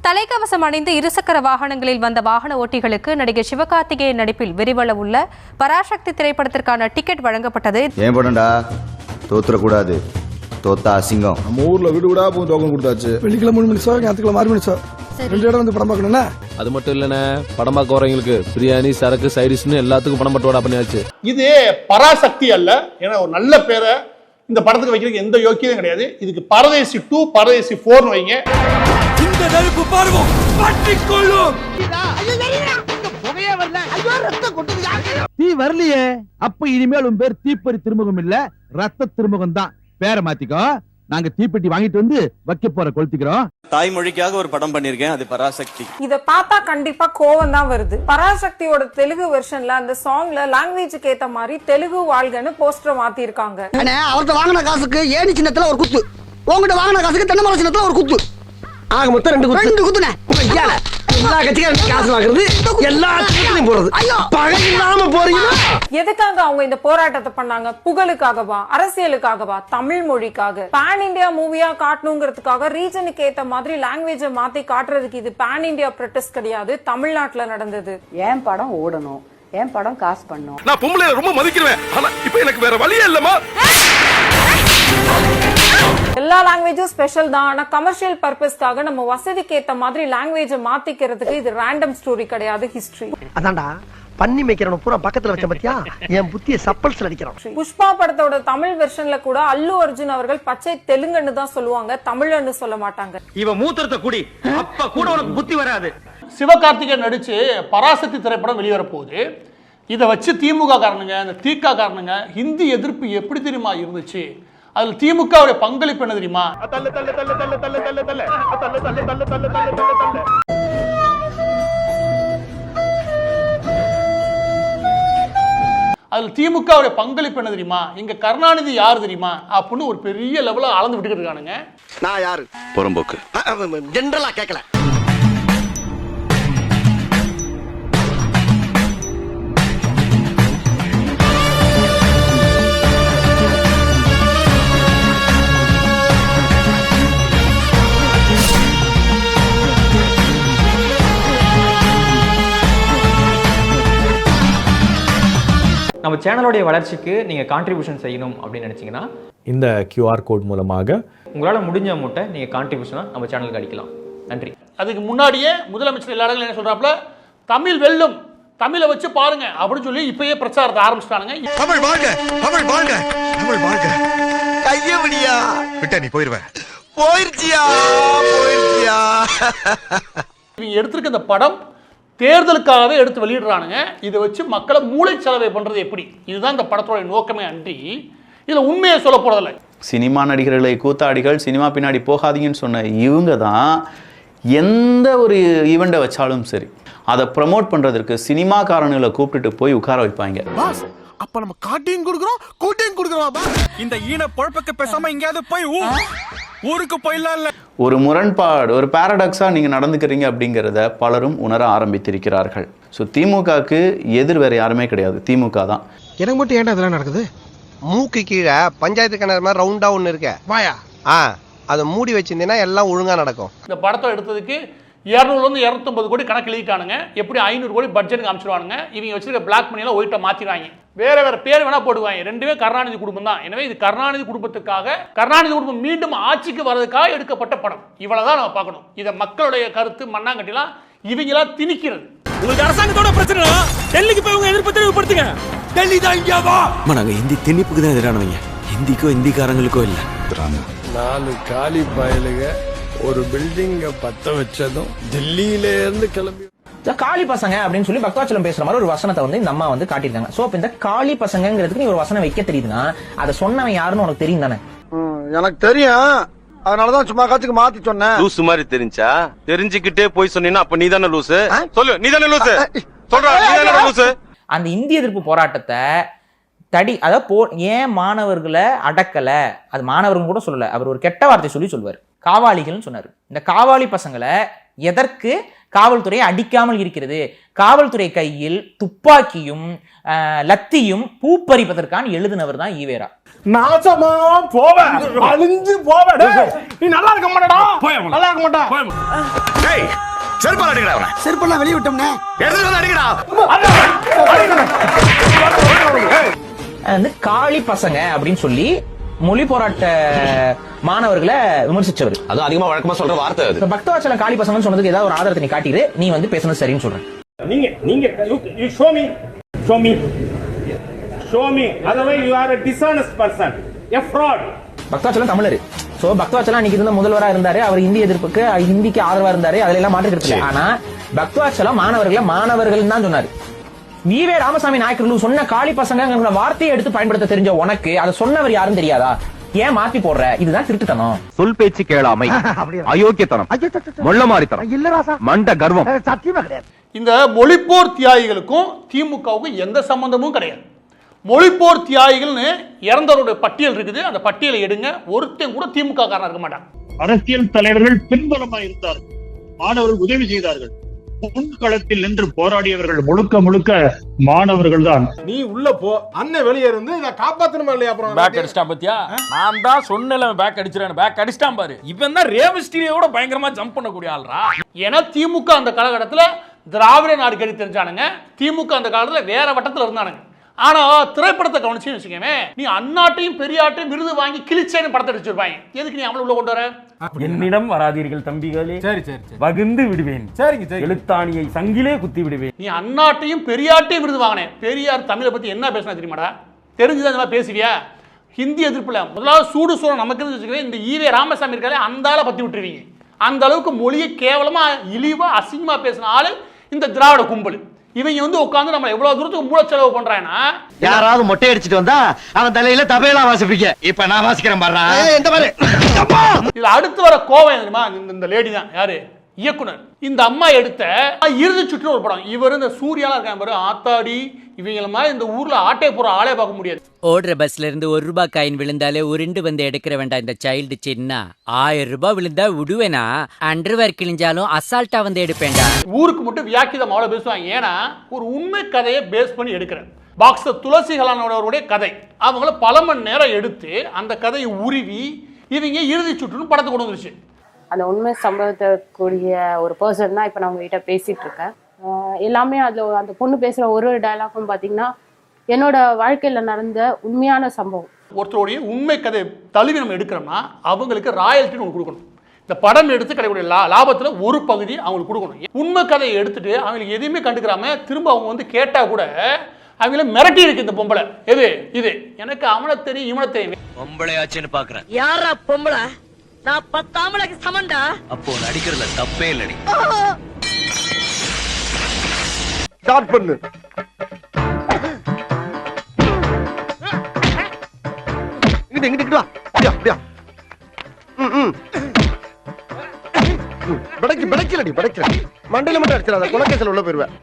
தலைக்கவசம் அணிந்து இருசக்கர வாகனங்களில் வந்த வாகன ஓட்டிகளுக்கு நடிகை சிவகார்த்திகேயன் நடிப்பில் வெளிவர உள்ள பராசக்தி திரைப்படத்திற்கான டிக்கெட் வழங்கப்பட்டது. ஏன் படம்டா தோத்துறக்கூடாது, தோத்தா அசிங்கம். நம்ம ஊர்ல வீடு விடா போய் டோக்கன் கொடுத்தாச்சு. வெள்ளிக்கிழமை 3 மணி ஞாயிற்றுக்கிழமை 6 மணி ரெண்டு இடம் வந்து படம் பார்க்கணும்னா அது மட்டும் இல்லைண்ணே, படம் பார்க்க வரவங்களுக்கு பிரியாணி சரக்கு சைடிஷ்னு எல்லாத்துக்கும் பணம் பட்டுவாடா பண்ணியாச்சு. இது பராசக்தி அல்ல, ஏன்னா ஒரு நல்ல பேரை இந்த படத்துக்கு வைக்கிறதுக்கு எந்த யோக்கியதும் கிடையாது. இதுக்கு பரதேசி 2 பரதேசி 4 வைங்க. இந்த நெருப்பு பார்வோம் பற்றிக்கொள்ளும். தீ வரலையே, அப்ப இனிமேல் பேர் தீப்பறி திருமுகம் இல்ல, ரத்த திருமுகம் தான். பேரை மாத்திக்கோ. நாங்க தீப்பெட்டி வாங்கிட்டு வந்து வைக்க போற கொளுத்திக்கிறோம். தாய்மொழிக்காக ஒரு படம் பண்ணிருக்கேன், அது பராசக்தி. இத பார்த்தா கண்டிப்பா கோவம் தான் வருது. பராசக்தியோட தெலுங்கு வெர்ஷன்ல அந்த சாங்ல லாங்குவேஜுக்கு ஏத்த மாதிரி தெலுங்கு வாழ்கன்னு போஸ்டர் மாத்தி இருக்காங்க. அவர்கிட்ட வாங்கின காசுக்கு ஏணி சின்னத்துல ஒரு குத்து, உங்ககிட்ட வாங்கின காசுக்கு தென்னை மரம் சின்னத்துல ஒரு குத்து, ஆக மொத்தம் 2 குத்துனே. எல்லா கட்சிக்காரும் காசு வாங்குறது, எல்லா கட்சியும் போறது. பகை இல்லாம போறீங்க. எதுக்காக அவங்க இந்த போராட்டத்தை பண்ணாங்க? புகழுக்காகவா, அரசியலுக்காகவா, தமிழ் மொழிக்காக? பேன் இந்தியா மூவியா காட்டணுங்கிறதுக்காக ரீஜனுக்கு ஏத்த மாதிரி லாங்குவேஜ மாத்தி காட்டுறதுக்கு இது பேன் இந்தியா ப்ரொடெஸ்ட் கிடையாது, தமிழ்நாட்டுல நடந்தது. ஏன் படம் ஓடணும், ஏன் படம் காசு பண்ணணும். நான் பொம்பளை ரொம்ப மதிக்கிறேன், ஆனா இப்ப எனக்கு வேற வழியே இல்லமா. எல்லா லாங்குவேஜும் ஸ்பெஷல் தான், ஆனா கமர்ஷியல் பர்பஸ்க்காக நம்ம வசதிக்கு ஏத்த மாதிரி லாங்குவேஜ மாத்திக்கிறதுக்கு இது ரேண்டம் ஸ்டோரி கிடையாது, ஹிஸ்டரி. அதான்டா பண்ணி மேய்க்கிறவன பூரா பக்கத்துல வச்ச பத்தியா, என் புத்திய சப்பல்ஸ்ல அடிக்கிறான். புஷ்பா படத்தோட தமிழ் வெர்ஷன்ல கூட அல்லு அர்ஜுன் அவர்கள் பச்சை தெலுங்குன்னு தான் சொல்லுவாங்க, தமிழ்னு சொல்ல மாட்டாங்க. இவன் மூத்திரத்தை குடி, அப்ப கூட உனக்கு புத்தி வராது. சிவகார்த்திகேயன் நடிச்சு பராசக்தி திரைப்படம் வெளிவர போகுது. இதை வச்சு திமுக காரணங்க, இந்த தீகா காரணங்க ஹிந்தி எதிர்ப்பு எப்படி தெரியுமா இருந்துச்சு? அதுல திமுகவுடைய பங்களிப்பு என்ன தெரியுமா? அதுல திமுகவுடைய பங்களிப்பு என்ன தெரியுமா? இங்க கருணாநிதி யாரு தெரியுமா அப்படின்னு ஒரு பெரிய லெவல அளந்து விட்டுக்கிட்டு இருக்கானுங்க. நான் யாரு? புறம்போக்கு. ஜெனரலா கேட்கல. நம்ம சேனலோடைய வளர்ச்சிக்கு நீங்கள் கான்ட்ரிபியூஷன் செய்யணும் அப்படின்னு நினச்சிங்கன்னா இந்த QR கோட் மூலமாக உங்களால் முடிஞ்ச அமௌண்ட்டை நீங்கள் கான்ட்ரிபியூஷனாக நம்ம சேனலுக்கு அடிக்கலாம். நன்றி. அதுக்கு முன்னாடியே முதலமைச்சர் எல்லா இடங்களும் என்ன சொல்றாப்புல, தமிழ் வெல்லும், தமிழை வச்சு பாருங்க அப்படின்னு சொல்லி இப்பயே பிரச்சாரத்தை ஆரம்பிச்சிட்டானுங்க. தமிழ் வாழ்க, தமிழ் வாழ்க, தமிழ் வாழ்க. கைய விடியா விட்ட நீ போயிருவ. போயிருச்சியா போயிருச்சியா. இவங்க எடுத்திருக்க இந்த படம் தேர்தலுக்காகவே எடுத்து வெளியிடுறானுங்க. இதை வச்சு மக்களை மூளை செலவை பண்றது எப்படி? இதுதான் இந்த படத்தோட நோக்கமே அன்றி இதுல உண்மையை சொல்ல போறதில்லை. சினிமா நடிகர்களை கூத்தாடிகள், சினிமா பின்னாடி போகாதீங்கன்னு சொன்ன இவங்க தான் எந்த ஒரு ஈவெண்ட்டை வச்சாலும் சரி அதை ப்ரமோட் பண்றதுக்கு சினிமாக்காரனுங்களை கூப்பிட்டுட்டு போய் உட்கார வைப்பாங்க. அப்ப நம்ம காட்டியும் கொடுக்குறோம், கூட்டியும் கொடுக்குறோம். இந்த ஈன பொழப்புக்கு பேசாம எங்கேயாவது போய் ஊருக்கு போயிடலாம். ஒரு முரண்பாடு, ஒரு பாரடாக்ஸா நீங்க நடந்துக்கிறீங்க அப்படிங்கிறத பலரும் உணர ஆரம்பித்திருக்கிறார்கள். ஸோ திமுகவுக்கு எதிர் வேற யாருமே கிடையாது, திமுக தான். எனக்கு மட்டும் ஏன்டா இதெல்லாம் நடக்குது? மூக்கு கீழே பஞ்சாயத்து கிணறு மாதிரி ரவுண்டா ஒண்ணு இருக்க வாயா, அதை மூடி வச்சிருந்தீங்கன்னா எல்லாம் ஒழுங்கா நடக்கும். இந்த படத்தை எடுத்ததுக்கு 200 to 250 கோடி கணக்கு எழுதிட்டானுங்க. எப்படி 500 கோடி பட்ஜெட் காமிச்சிருவானுங்க. இவங்க வச்சிருக்க பிளாக் மணியெல்லாம் ஒயிட்டா மாத்திடுவாங்க, வேற வேற பேர் வேணா போடுவாங்க. ரெண்டுமே கருணாநிதி குடும்பம் தான். எனவே இது கருணாநிதி குடும்பத்துக்காக, கருணாநிதி குடும்பம் மீண்டும் ஆட்சிக்கு வர்றதுக்காக எடுக்கப்பட்ட படம். இவ்வளவுதான் நம்ம பார்க்கணும். இதை மக்களுடைய கருத்து மண்ணாங்கட்டிலாம் இவங்களா திணிக்கிறது. உங்களுக்கு அரசாங்கத்தோட பிரச்சனை, டெல்லிக்கு போய் உங்க எதிர்ப்பு தெளிவுபடுத்துங்க. டெல்லி தான் இங்க வா. நாங்க ஹிந்தி திணிப்புக்கு தான் எதிரானவங்க, ஹிந்திக்கோ ஹிந்திக்காரங்களுக்கோ இல்ல. 4 காலி பயலுங்க ஒரு பில்டிங்க பத்த வச்சதும் டெல்லியில இருந்து கிளம்பி காளி பசங்க அப்படின்னு சொல்லி பக்தாச்சலம் பேசுற மாதிரி ஒரு வசனத்தை வந்து இந்த அம்மா வந்து காட்டியிருக்காங்க. சோ இந்த காளி பசங்கிறதுக்கு நீ ஒரு வசனம் வைக்க தெரியுதுன்னா அதை சொன்னவன் யாருன்னு உனக்கு தெரியும் தானே? எனக்கு தெரியும், அதனாலதான் சும்மா காத்துக்கு மாத்தி சொன்னேன். லூசு மாதிரி தெரிஞ்சா தெரிஞ்சுக்கிட்டே போய் சொன்னீங்கன்னா அப்ப நீ தானே லூசு. சொல்லு, நீ தானே லூசு. சொல்றா, நீ தானே லூசு. அந்த இந்திய எதிர்ப்பு போராட்டத்தை ஏன் மாணவர்களை அடக்கல, அது மாணவர்கள் கூட சொல்லல, அவர் ஒரு கெட்ட வார்த்தை சொல்லுவார், காவாலிகள்னு சொன்னார். இந்த காவாலி பசங்களை எதற்கு காவல்துறை அடிக்காமல் இருக்கிறது? காவல்துறை கையில் துப்பாக்கியும் லத்தியும் பூப்பறிப்பதற்கான எழுதினவர் தான் ஈவேரா. நாசமா போவ அழிஞ்சு போவ நீ நல்லா இருக்க மாட்டடா நல்லா இருக்க மாட்டா செருப்பால அடிக்கடா அவனை செருப்பெல்லாம் வெளிய விட்டோம்னே எடுத்து வந்து அடிக்கடா வந்து காளி பசங்க அப்படின்னு சொல்லி மொழி போராட்ட மாணவர்களை விமர்சிச்சவர். அது அதிகமா வழக்கமா சொல்ற வார்த்தை அது. பக்தவாச்சலம் காளி பசங்கன்னு சொன்னதுக்கு ஏதாவது ஒரு ஆதாரத்தை நீ காட்டிடு, நீ வந்து பேசணும் சரின்னு சொல்றேன். நீங்க show me otherwise you are a dishonest person, a fraud. Bakthavachalam தமிழர். சோ பக்தவாச்சலம் அன்னைக்கு இருந்த முதல்வரா இருந்தாரு, அவர் இந்திய எதிர்ப்புக்கு ஹிந்திக்கு ஆதரவா இருந்தாரு, அதுல எல்லாம் மாற்று கருத்து இல்லை. ஆனா பக்தவாச்சலம் மாணவர்கள் தான் சொன்னாரு. வி.வே. ராமசாமி நாயக்கர்கள் சொன்ன காளி பசங்க வார்த்தையை எடுத்து பயன்படுத்த தெரிஞ்ச உனக்கு அதை சொன்னவர் யாரும் தெரியாதா? ஏன் மாத்தி போடுற? இதுதான் திருட்டுத்தனம். சொல் பேச்சு கேளாமை, அயோக்கியத்தனம், மொள்ளமாரித்தனம், மண்ட கர்வம். சத்தியமா கிடையாது. இந்த மொழிப்போர் தியாகிகளுக்கும் திமுகவுக்கும் எந்த சம்பந்தமும் கிடையாது. மொழிப்போர் தியாகிகள்னு இறந்தவருடைய பட்டியல் இருக்குது, அந்த பட்டியலை எடுங்க. ஒருத்தன் கூட திமுக காரனா இருக்க மாட்டான். அரசியல் தலைவர்கள் பின்புலமாக இருந்தார்கள், மாணவர்கள் உதவி செய்தார்கள், முன்களத்தில் நின்று போராடியவர்கள் முழுக்க மாணவர்கள் தான். நீ உள்ள போ, அண்ணன் வெளியே இருந்து இத காப்பாத்தணுமா இல்லையா? அப்புறம் பேக் அடிச்சிட்டான் பாத்தியா? நான் தான் சொன்னேன் பேக் அடிச்சிரானு. பேக் அடிச்சிட்டான் பாரு. இவன் தான் ரேவஸ்டிரியோட பயங்கரமா ஜம்ப் பண்ணக்கூடிய ஆள்ரா. ஏன்னா திமுக அந்த காலகட்டத்தில் திராவிட நாடு கறி தெரிஞ்சானுங்க. திமுக அந்த காலத்தில் வேற வட்டத்தில் இருந்தானுங்க. ஆனா திரைப்படத்தை கவனிச்சு வச்சுக்கவே, நீ அந்நாட்டையும் பெரியாட்டையும் விருது வாங்கி கிழிச்சேன்னு படத்தை அடிச்சிருப்பாங்க. எதுக்கு நீ அவளை உள்ள கொண்டு வர? என்னிடம் வராதீர்கள் தம்பிகளே, சரி வகுந்து விடுவேன், சரிங்க எழுத்தாணியை சங்கிலே குத்தி விடுவேன். நீ அந்நாட்டையும் பெரியாட்டையும் விருது வாங்கினேன். பெரியார் தமிழை பத்தி என்ன பேசினா தெரியுமாடா? தெரிஞ்சுதான் இந்த மாதிரி பேசுவியா? ஹிந்தி எதிர்ப்புல முதலாவது சூடு சூழல் நமக்கு இருந்து வச்சுக்கவே, இந்த ஈவே ராமசாமி இருக்காலே அந்த ஆளை பத்தி விட்டுருவீங்க. அந்த அளவுக்கு மொழியை கேவலமா இழிவா அசிங்கமா பேசின ஆளு இந்த திராவிட கும்பல். இவங்க வந்து உட்கார்ந்து நம்ம எவ்வளவு தூரத்துக்கு மூல செலவு பண்றாங்கன்னா, யாராவது மொட்டை அடிச்சிட்டு வந்தா அவன் தலையில தபையெல்லாம் வாசிப்பீங்க. இப்ப நான் வாசிக்கிறேன் பாரு. இந்த மாதிரி இதுல அடுத்து வர கோவம் தெரியுமா? இந்த லேடி தான் யாரு? இயக்குனர். இந்த அம்மா எடுத்த இறுதி சுற்று ஒரு படம். இவர் இந்த சூர்யாலாம் இருக்காங்க பாரு, ஆத்தாடி இவங்கள மாதிரி இந்த ஊர்ல ஆட்டே போற ஆளே பார்க்க முடியாது. ஓடுற பஸ்ல இருந்து ₹1 காயின் விழுந்தாலே உருண்டு வந்து எடுக்கிற வேண்டாம் இந்த சைல்டு சின்ன. ₹1000 விழுந்தா விடுவேனா? அண்டர்வேர் கிழிஞ்சாலும் அசால்ட்டா வந்து எடுப்பேன்டா. ஊருக்கு மட்டும் வியாக்கியதம் அவ்வளவு பேசுவாங்க. ஏன்னா ஒரு உண்மை கதையை பேஸ் பண்ணி எடுக்கிறேன். பாக்ஸர் துளசிகளானவருடைய கதை, அவங்கள பல மணி நேரம் எடுத்து அந்த கதையை உருவி இவங்க இறுதி சுற்றுன்னு படத்தை கொண்டு வந்துருச்சு. அந்த உண்மை சம்பவத்தை கூடிய ஒரு பர்சன் தான் இப்போ நான் உங்ககிட்ட பேசிட்டு இருக்கேன். எல்லாமே அதில் அந்த பொண்ணு பேசுகிற ஒரு டைலாக்கும் பார்த்தீங்கன்னா என்னோட வாழ்க்கையில் நடந்த உண்மையான சம்பவம். ஒருத்தருடைய உண்மை கதை தழுவி நம்ம எடுக்கிறோம்னா அவங்களுக்கு ராயல்ட்டின்னு ஒன்று கொடுக்கணும். இந்த படம் எடுத்து கிடைக்கக்கூடிய லாபத்தில் ஒரு பகுதி அவங்களுக்கு கொடுக்கணும். உண்மை கதையை எடுத்துட்டு அவங்களுக்கு எதையுமே கண்டுக்கிறாம திரும்ப அவங்க வந்து கேட்டால் கூட அவங்கள மிரட்டி இருக்கு இந்த பொம்பளை. எது இது? எனக்கு அவனை தெரியும் இவனை தெரியும். பொம்பளையாச்சுன்னு பாக்குறேன். யாரா பொம்பளை? நான் 10 ஆம்பளைக்கு சமண்டா. அப்போ நடிக்கிறதுல தப்பே இல்லடி. ஸ்டார்ட் பண்ணு. இங்கிட்டு வா. அப்படியா. படைக்கலடி. மண்டையில மட்டும் அடிச்சிடாத, கொலைகேஸ்ல உள்ள போயிருவேன்.